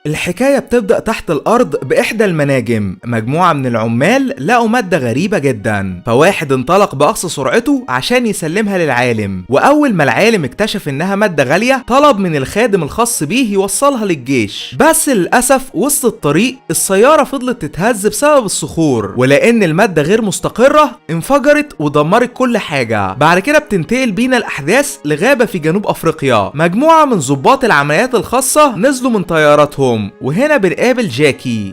الحكاية بتبدأ تحت الأرض بإحدى المناجم. مجموعة من العمال لقوا مادة غريبة جدا، فواحد انطلق بأقصى سرعته عشان يسلمها للعالم. وأول ما العالم اكتشف إنها مادة غالية طلب من الخادم الخاص بيه يوصلها للجيش، بس للأسف وسط الطريق السيارة فضلت تتهز بسبب الصخور، ولأن المادة غير مستقرة انفجرت ودمرت كل حاجة. بعد كده بتنتقل بينا الأحداث لغابة في جنوب أفريقيا. مجموعة من ضباط العمليات الخاصة نزلوا من طياراتهم، وهنا بنقابل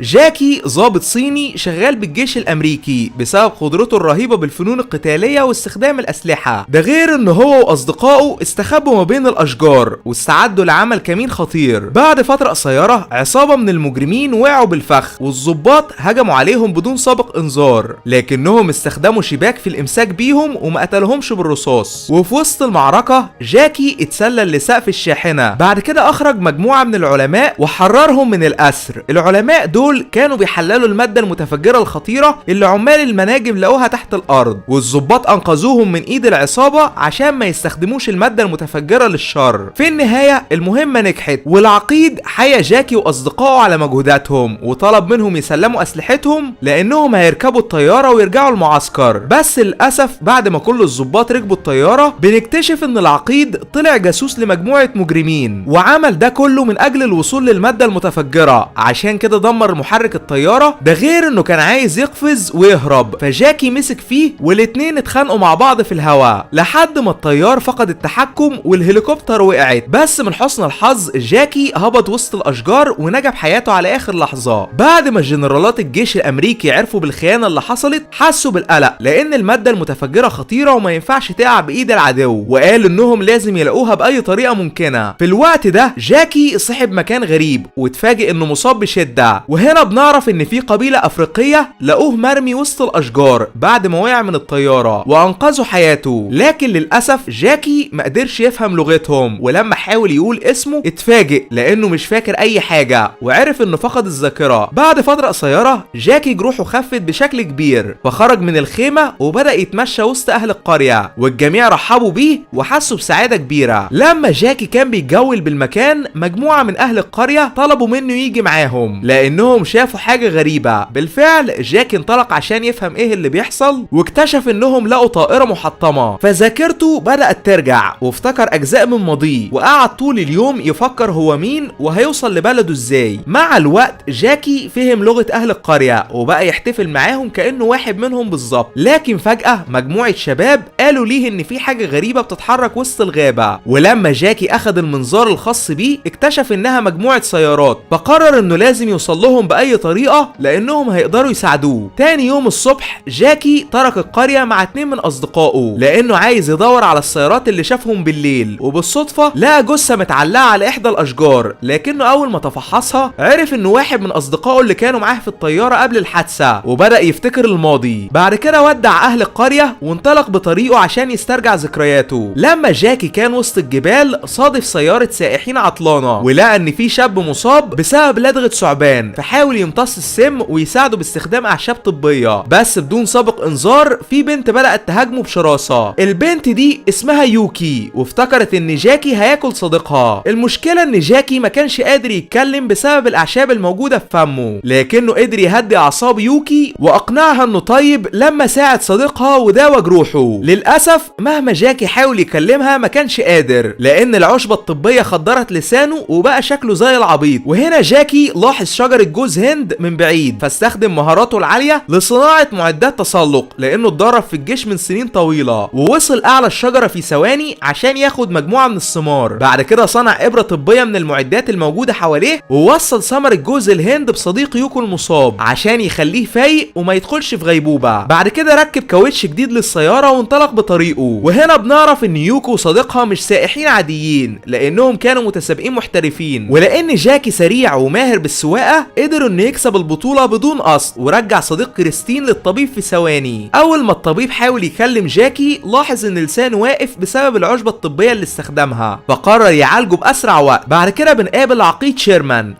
جاكي ضابط صيني شغال بالجيش الامريكي بسبب قدرته الرهيبة بالفنون القتالية واستخدام الاسلحة. ده غير ان هو واصدقائه استخبوا ما بين الاشجار واستعدوا لعمل كمين خطير. بعد فترة قصيرة عصابة من المجرمين وقعوا بالفخ، والضباط هجموا عليهم بدون سابق انذار، لكنهم استخدموا شباك في الامساك بيهم وما قتلهمش بالرصاص. وفي وسط المعركة جاكي اتسلل لسقف الشاحنة. بعد كده اخرج مجموعة من العلماء وحررهم من الأسر. العلماء دول كانوا بيحللوا المادة المتفجرة الخطيرة اللي عمال المناجم لقوها تحت الأرض، والضباط أنقذوهم من إيد العصابة عشان ما يستخدموش المادة المتفجرة للشر. في النهاية المهمة نجحت، والعقيد حيا جاكي وأصدقائه على مجهوداتهم وطلب منهم يسلموا أسلحتهم لأنهم هيركبوا الطيارة ويرجعوا المعسكر. بس للأسف بعد ما كل الضباط ركبوا الطيارة بنكتشف إن العقيد طلع جاسوس لمجموعة مجرمين، وعمل ده كله من أجل الوصول للمادة المتفجرة، عشان كده دمر محرك الطيارة. ده غير انه كان عايز يقفز ويهرب، فجاكي مسك فيه والاتنين اتخانقوا مع بعض في الهواء لحد ما الطيار فقد التحكم والهليكوبتر وقعت. بس من حسن الحظ جاكي هبط وسط الاشجار ونجا بحياته على اخر لحظة. بعد ما جنرالات الجيش الامريكي عرفوا بالخيانة اللي حصلت حسوا بالقلق، لان المادة المتفجرة خطيرة وما ينفعش تقع بايد العدو، وقالوا انهم لازم يلاقوها باي طريقة ممكنة. في الوقت ده جاكي صحب مكان غريب واتفاجئ انه مصاب بشدة، وهنا بنعرف ان في قبيلة افريقية لقوه مرمي وسط الاشجار بعد ما وقع من الطيارة وانقذوا حياته. لكن للاسف جاكي ما قدرش يفهم لغتهم، ولما حاول يقول اسمه اتفاجئ لانه مش فاكر اي حاجة وعرف انه فقد الذاكرة. بعد فترة قصيرة جاكي جروحه خفت بشكل كبير، فخرج من الخيمة وبدأ يتمشى وسط اهل القرية، والجميع رحبوا بيه وحسوا بسعادة كبيرة. لما جاكي كان بيتجول بالمكان مجموعة من اهل القرية طلبوا منه يجي معاهم لانهم شافوا حاجة غريبة. بالفعل جاكي انطلق عشان يفهم ايه اللي بيحصل، واكتشف انهم لقوا طائرة محطمة، فذاكرته بدأت ترجع وافتكر اجزاء من ماضيه، وقعد طول اليوم يفكر هو مين وهيوصل لبلده ازاي. مع الوقت جاكي فهم لغة اهل القرية وبقى يحتفل معاهم كأنه واحد منهم بالظبط. لكن فجأة مجموعة شباب قالوا ليه ان في حاجة غريبة بتتحرك وسط الغابة، ولما جاكي اخذ المنظار الخاص بيه اكتشف انها مجموعة سيارات، فقرر انه لازم يوصل لهم باي طريقة لانهم هيقدروا يساعدوه. تاني يوم الصبح جاكي ترك القرية مع 2 من اصدقائه لانه عايز يدور على السيارات اللي شافهم بالليل، وبالصدفة لقى جثة متعلقة على احدى الاشجار، لكنه اول ما تفحصها عرف انه واحد من اصدقائه اللي كانوا معاه في الطيارة قبل الحادثة، وبدأ يفتكر الماضي. بعد كده ودع اهل القرية وانطلق بطريقه عشان يسترجع ذكرياته. لما جاكي كان وسط الجبال صادف سيارة سائحين عطلانة، ولقى ان في شاب مصاب بسبب لدغة ثعبان، فحاول يمتص السم ويساعده باستخدام اعشاب طبية. بس بدون سابق انذار في بنت بدأت تهاجمه بشراسة. البنت دي اسمها يوكي، وافتكرت ان جاكي هياكل صديقها. المشكلة ان جاكي ما كانش قادر يتكلم بسبب الاعشاب الموجودة في فمه، لكنه قدر يهدي اعصاب يوكي واقنعها انه طيب لما ساعد صديقها وداوى جروحه. للاسف مهما جاكي حاول يكلمها ما كانش قادر، لان العشبة الطبية خدرت لسانه وبقى شكله زي العبيط. وهنا جاكي لاحظ شجرة جوز هند من بعيد، فاستخدم مهاراته العالية لصناعة معدات تسلق لانه اتدرب في الجيش من سنين طويلة، ووصل اعلى الشجرة في ثواني عشان ياخد مجموعة من الثمار. بعد كده صنع ابرة طبية من المعدات الموجودة حواليه، ووصل ثمرة جوز الهند بصديق يوكو المصاب عشان يخليه فايق وما يدخلش في غيبوبة. بعد كده ركب كاوتش جديد للسيارة وانطلق بطريقه. وهنا بنعرف ان يوكو وصديقها مش سائحين عاديين لانهم كانوا متسابقين محترفين، ولان جاكي سريع وماهر بالسواقة قدروا انه يكسب البطولة بدون قصد، ورجع صديق كريستين للطبيب في ثواني. اول ما الطبيب حاول يكلم جاكي لاحظ ان لسانه واقف بسبب العشبة الطبية اللي استخدمها، فقرر يعالجه باسرع وقت. بعد كده بنقابل عقيد شيرمان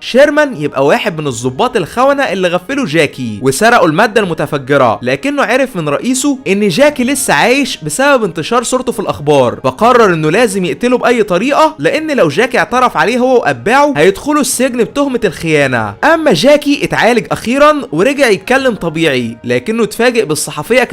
يبقى واحد من الضباط الخونة اللي غفلوا جاكي وسرقوا المادة المتفجرة، لكنه عرف من رئيسه ان جاكي لسه عايش بسبب انتشار صورته في الاخبار، فقرر انه لازم يقتله باي طريقة، لان لو جاكي اعترف عليه هو واتباعه هيدخلوا السجن بتهمة الخيانة. اما جاكي اتعالج اخيرا ورجع يتكلم طبيعي، لكنه اتفاجئ بالصحفية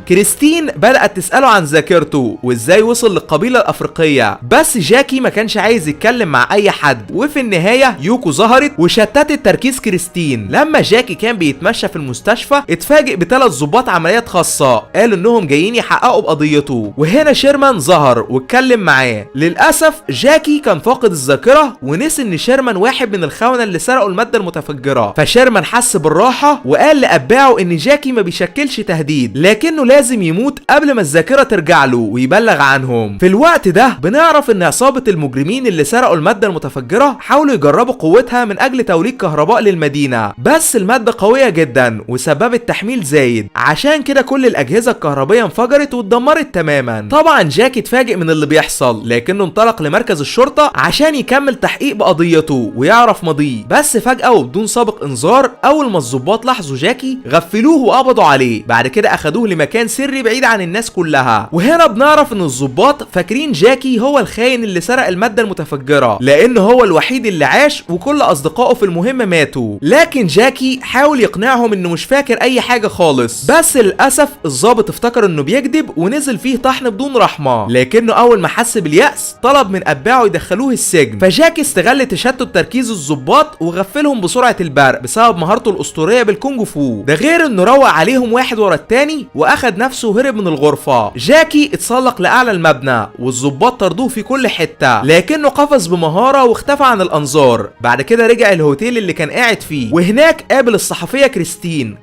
كريستين بدأت تسأله عن ذاكرته وازاي وصل للقبيلة الافريقية، بس جاكي ما كانش عايز يتكلم مع اي حد. وفي النهاية يوكو ظهرت وشتتت تركيز كريستين. لما جاكي كان بيتمشى في المستشفى اتفاجئ بثلاث ضباط عمليات خاصة قالوا انهم جايين يحققوا بقضيته، وهنا شيرمان ظهر واتكلم معاه. للاسف جاكي كان فاقد الذاكرة ونسي ان شيرمان واحد من الخونة اللي سرقوا المادة المتفجرة، فشيرمان حس بالراحة وقال لأتباعه ان جاكي ما بيشكلش تهديد، لكنه لازم يموت قبل ما الذاكرة ترجع له ويبلغ عنهم. في الوقت ده بنعرف ان عصابة المجرمين اللي سرقوا المادة المتفجرة حاولوا يجربوا قوتها من اجل توليد كهرباء للمدينة، بس المادة قوية جدا وسببت تحميل زايد، عشان كده كل الاجهزة الكهربية انفجرت واتدمرت تماما. طبعا جاكي اتفاجئ من اللي بيحصل، لكنه انطلق لمركز الشرطة عشان يكمل تحقيق بقضيته ويعرف ماضيه. بس فجأة وبدون سابق انذار اول ما الضباط لاحظوا جاكي غفلوه وقبضوا عليه، بعد كده اخدوه لمكان سري بعيد عن الناس كلها. وهنا بنعرف ان الضباط فاكرين جاكي هو الخاين اللي سرق المادة المتفجرة، لانه هو الوحيد اللي عاش وكل اصدقائه في المهمة ماتوا. لكن جاكي حاول يقنعهم انه مش فاكر اي حاجة خالص، بس للاسف الضابط افتكر انه بيكذب ونزل فيه طحن بدون رحمة. لكنه اول ما حس باليأس طلب من اتباعه يدخلوه السجن، فجاكي استغل تشتت تركيز الضباط وغفلهم بسرعة البرق بسبب مهارته الاسطورية بالكونج فو. ده غير انه روق عليهم واحد ورا التاني واخد نفسه وهرب من الغرفة. جاكي اتسلق لاعلى المبنى والضباط طردوه في كل حتة، لكنه قفز بمهارة واختفى عن الانظار. بعد كده رجع الهوتيل اللي كان قاعد فيه، وهناك قابل الصحفية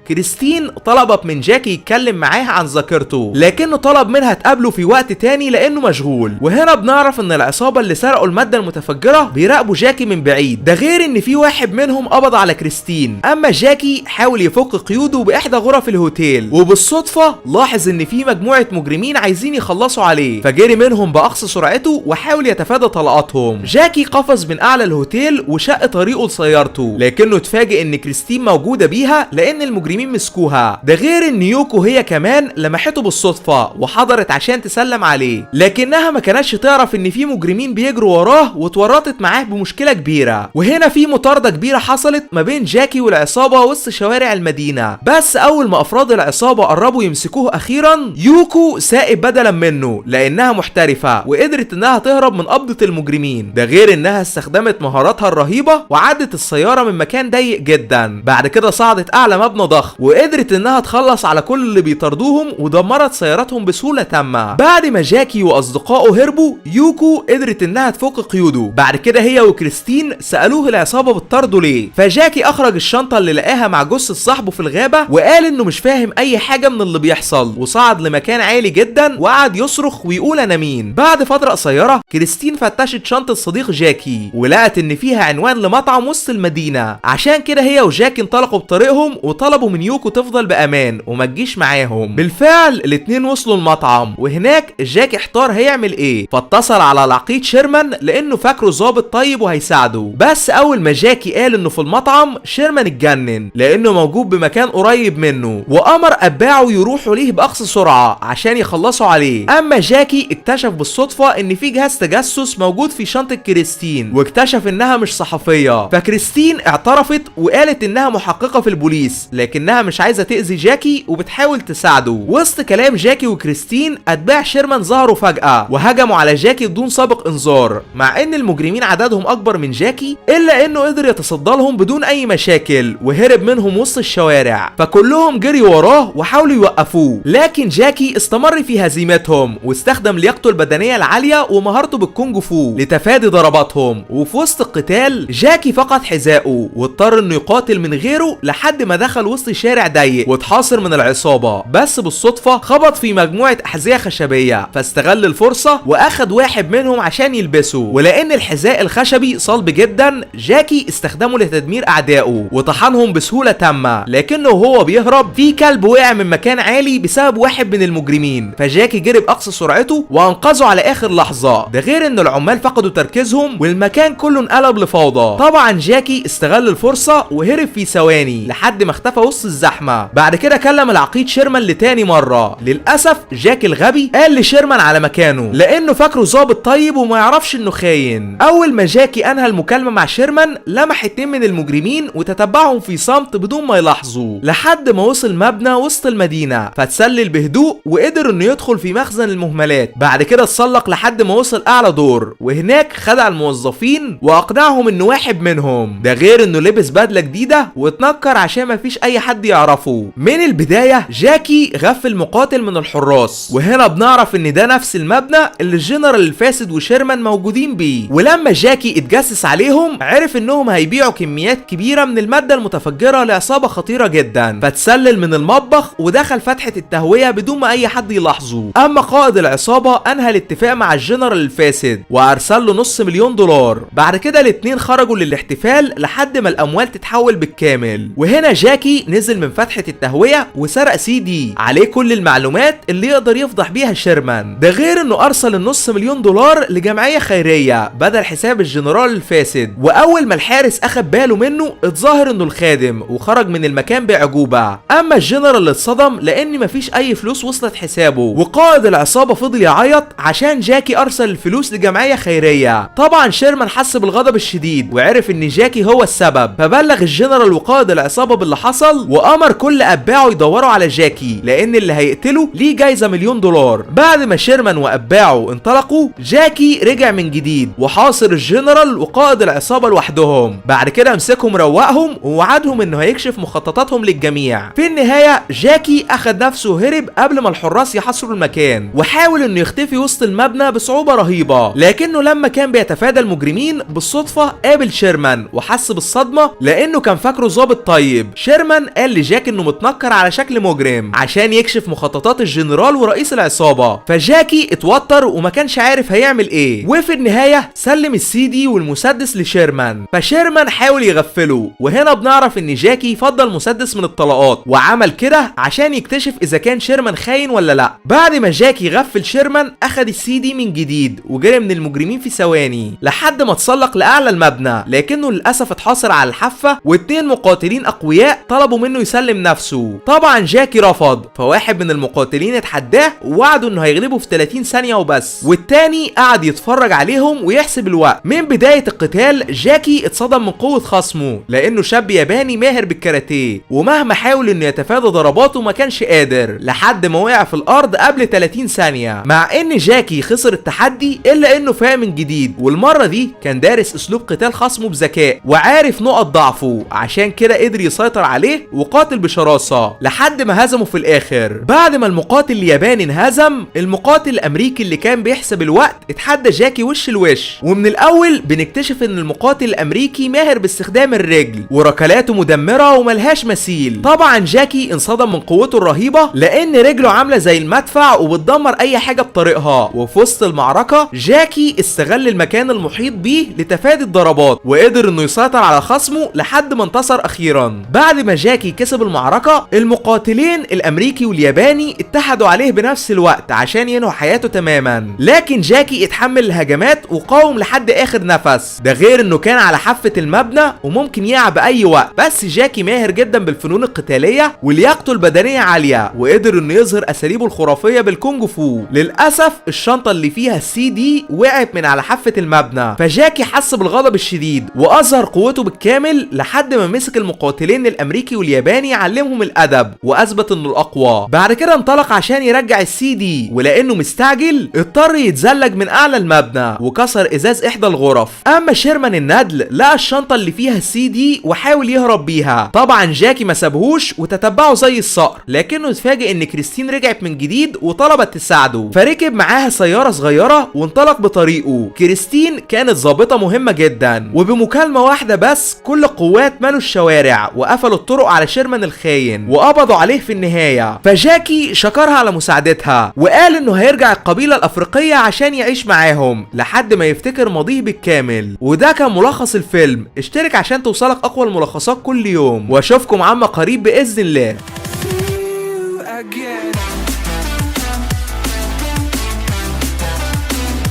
كريستين طلبت من جاكي يتكلم معاها عن ذاكرته، لكنه طلب منها تقابله في وقت تاني لانه مشغول. وهنا بنعرف ان العصابة اللي سرقوا المادة المتفجرة بيراقبوا جاكي من بعيد، ده غير ان في واحد منهم قبض على كريستين. اما جاكي حاول يفك قيوده باحدى غرف الهوتيل، وبالصدفة لاحظ ان في مجموعة مجرمين عايزين يخلصوا عليه، فجري منهم باقصى سرعته وحاول يتفادى طلقاتهم. جاكي قفز من اعلى الهوتيل وشق طريقه لسيارته، لكنه اتفاجئ ان كريستين موجودة بيها لان المجرمين مسكوها. ده غير ان يوكو هي كمان لمحته بالصدفة وحضرت عشان تسلم عليه، لكنها ما كانتش تعرف ان في مجرمين بيجروا وراه واتورطت معاه بمشكلة كبيرة. وهنا في مطاردة كبيرة حصلت ما بين جاكي والعصابة وسط شوارع المدينة، بس اول ما افراد العصابة قربوا يمسكوه اخيرا يوكو سائب بدلا منه لانها محترفة وقدرت انها تهرب من قبضة المجرمين. ده غير انها استخدمت مهاراتها الرهيبة وعدت السيارة من مكان ضيق جدا. بعد كده صعدت اعلى مبنى ضخم وقدرت انها تخلص على كل اللي بيطاردوهم ودمرت سياراتهم بسهولة تامة. بعد ما جاكي واصدقائه هربوا يوكو قدرت انها تفك قيوده. بعد كده هي وكريستين سألوه العصابة بتطارده ليه، فجاكي اخرج الشنطة اللي لقاها مع جثة صاحبه في الغابة وقال انه مش فاهم اي حاجة من اللي بيحصل، وصعد لمكان عالي جدا وقعد يصرخ ويقول انا مين. بعد فترة قصيرة كريستين فتشت شنطة صديق جاكي ولقت ان فيها عنوان لمطعم وسط المدينة، عشان كده هي وجاكي انطلقوا بطريقهم وطلبوا من يوكو تفضل بامان وما تجيش معاهم. بالفعل الاتنين وصلوا المطعم، وهناك جاكي احتار هيعمل ايه، فاتصل على العقيد شيرمان لانه فاكره ظابط طيب وهيساعده. بس اول ما جاكي قال انه في المطعم شيرمان اتجنن لانه موجود بمكان قريب منه، وامر اتباعه يروحوا ليه باقصى سرعة عشان يخلصوا عليه. اما جاكي اكتشف بالصدفة ان في جهاز تجسس موجود في شنطة كريستين، واكتشف انها مش صحفية، فكريستين اعترفت وقالت انها محققة في البوليس لكنها مش عايزة تأذي جاكي وبتحاول تساعده. وسط كلام جاكي وكريستين اتباع شيرمان ظهروا فجأة وهجموا على جاكي بدون سابق انذار، مع ان المجرمين عددهم اكبر من جاكي الا انه قدر يتصدى لهم بدون اي مشاكل وهرب منهم وسط الشوارع، فكلهم جري وراه وحاولوا يوقفوه. لكن جاكي استمر في هزيمتهم واستخدم لياقته البدنية العالية ومهارته بالكونج فو لتفادي ضرباتهم. وفي وسط القتال جاكي فقد حذائه واضطر انه يقاتل من غيره لحد ما دخل وسط شارع ضيق واتحاصر من العصابة، بس بالصدفة خبط في مجموعة احذية خشبية فاستغل الفرصة واخد واحد منهم عشان يلبسه، ولان الحذاء الخشبي صلب جدا جاكي استخدمه لتدمير اعدائه وطحنهم بسهولة تامة. لكنه وهو بيهرب في كلب وقع من مكان عالي بسبب واحد من المجرمين، فجاكي جري باقصى سرعته وانقذه على اخر لحظة. ده غير ان العمال فقدوا تركيزهم والمكان كله انقلب لفوضى. طبعا جاكي استغل الفرصة وهرب في ثواني لحد ما اختفى وسط الزحمة. بعد كده كلم العقيد شيرمان لتاني مرة. للاسف جاكي الغبي قال لشيرمان على مكانه لانه فاكره ظابط طيب وما يعرفش انه خاين. اول ما جاكي انهى المكالمة مع شيرمان لمح 2 من المجرمين وتتبعهم في صمت بدون ما يلاحظوا لحد ما وصل مبنى وسط المدينة، فتسلل بهدوء وقدر انه يدخل في مخزن المهملات. بعد كده اتسلق لحد ما وصل اعلى دور، وهناك خدع الموظفين واقنعهم انه واحد منهم، ده غير انه لبس بدلة جديدة واتنكر عشان مفيش اي حد يعرفه. من البداية جاكي غفل مقاتل من الحراس، وهنا بنعرف ان ده نفس المبنى اللي الجنرال الفاسد وشيرمان موجودين بيه. ولما جاكي اتجسس عليهم عرف انهم هيبيعوا كميات كبيرة من المادة المتفجرة لعصابة خطيرة جدا، فتسلل من المطبخ ودخل فتحة التهوية بدون ما اي حد يلاحظه. اما قائد العصابة انهى الاتفاق مع الجنرال الفاسد وارسل له $500,000. بعد كده الاتنين خرجوا للاحتفال لحد ما الاموال تتحول بالكامل. وهنا جاكي نزل من فتحة التهوية وسرق CD عليه كل المعلومات اللي يقدر يفضح بيها شيرمان، ده غير انه ارسل $500,000 لجمعية خيرية بدل حساب الجنرال الفاسد. واول ما الحارس اخد باله منه اتظاهر انه الخادم وخرج من المكان بعجوبة. اما الجنرال اتصدم لان مفيش اي فلوس وصلت حسابه، وقائد العصابة فضل يعيط عشان جاكي ارسل الفلوس لجمعية خيرية. طبعا شيرمان حس بالغضب الشديد وعرف ان جاكي هو السبب، فبلغ الجنرال وقائد العصابة باللي حصل وامر كل اتباعه يدوروا على جاكي لان اللي هيقتله ليه جايزة $1,000,000. بعد ما شيرمان واتباعه انطلقوا جاكي رجع من جديد وحاصر الجنرال وقائد العصابة لوحدهم. بعد كده مسكهم روقهم ووعدهم انه هيكشف مخططاتهم للجميع. في النهاية جاكي اخد نفسه وهرب قبل ما الحراس يحاصروا المكان، وحاول انه يختفي وسط المبنى بصعوبة رهيبة، لكنه لما كان بيتفادى المجرمين بالصدفة قابل شيرمان وحس بالصدمة لانه كان فاكره ظابط طيب. شيرمان قال لجاكي انه متنكر على شكل مجرم عشان يكشف مخططات الجنرال ورئيس العصابة، فجاكي اتوتر وما كانش عارف هيعمل ايه. وفي النهاية سلم CD والمسدس لشيرمان، فشيرمان حاول يغفله. وهنا بنعرف ان جاكي فضل مسدس من الطلقات وعمل كده عشان يكتشف اذا كان شيرمان خاين ولا لا. بعد ما جاكي غفل شيرمان اخد CD من جديد وجري من المجرمين في ثواني لحد ما تسلق لاعلى المبنى، لكنه للاسف اتحاصر على الحافة واتنين مقاتلين اقوياء طلبوا منه يسلم نفسه. طبعا جاكي رفض، فواحد من المقاتلين اتحداه ووعده انه هيغلبه في 30 ثانية وبس، والتاني قعد يتفرج عليهم ويحسب الوقت. من بداية القتال جاكي اتصدم من قوة خصمه لانه شاب ياباني ماهر بالكاراتيه، ومهما حاول انه يتفادى ضرباته ما كانش قادر لحد ما وقع في الارض قبل 30 ثانية. مع ان جاكي خسر التحدي الا انه فاق من جديد، والمرة دي كان دارس اسلوب قتال خصمه بذكاء وعارف نقط ضعفه، عشان كده قدر يسيطر عليه وقاتل بشراسة لحد ما هزمه في الاخر. بعد ما المقاتل الياباني انهزم، المقاتل الامريكي اللي كان بيحسب الوقت اتحدى جاكي وش لوش. ومن الاول بنكتشف ان المقاتل الامريكي ماهر باستخدام الرجل وركلاته مدمرة وملهاش مثيل. طبعا جاكي انصدم من قوته الرهيبة لان رجله عاملة زي المدفع وبتدمر اي حاجة بطريقها. وفي وسط المعركة جاكي استغل المكان المحيط بيه لتفادي الضربات وقدر انه يسيطر على خصمه لحد ما انتصر اخيرا. بعد ما جاكي كسب المعركة المقاتلين الامريكي والياباني اتحدوا عليه بنفس الوقت عشان ينهوا حياته تماما، لكن جاكي اتحمل الهجمات وقاوم لحد اخر نفس، ده غير انه كان على حافة المبنى وممكن يقع باي وقت. بس جاكي ماهر جدا بالفنون القتالية ولياقته البدنية عالية وقدر انه يظهر اساليبه الخرافية بالكونج فو. للاسف الشنطة اللي فيها CD وقعت من على حافة المبنى، فجاكي حس بالغضب الشديد واظهر قوته بالكامل لحد ما مسك المقاتلين الامريكي والياباني علمهم الادب واثبت انه الاقوى. بعد كده انطلق عشان يرجع CD، ولانه مستعجل اضطر يتزلج من اعلى المبنى وكسر ازاز احدى الغرف. اما شيرمان الندل لقى الشنطة اللي فيها CD وحاول يهرب بيها. طبعا جاكي ما سابهوش وتتبعه زي الصقر، لكنه اتفاجئ ان كريستين رجعت من جديد وطلبت تساعده، فركب معاها سيارة صغيرة وانطلق بطريقه. كريستين كانت ضابطة مهمة جدا، وبمكالمة واحدة بس كل القوات مالوا الشوارع وقفلوا الطرق على شيرمان الخاين وقبضوا عليه في النهاية. فجاكي شكرها على مساعدتها وقال انه هيرجع القبيلة الافريقية عشان يعيش معاهم لحد ما يفتكر ماضيه بالكامل. وده كان ملخص الفيلم. اشترك عشان توصلك اقوى الملخصات كل يوم، واشوفكم عما قريب باذن الله.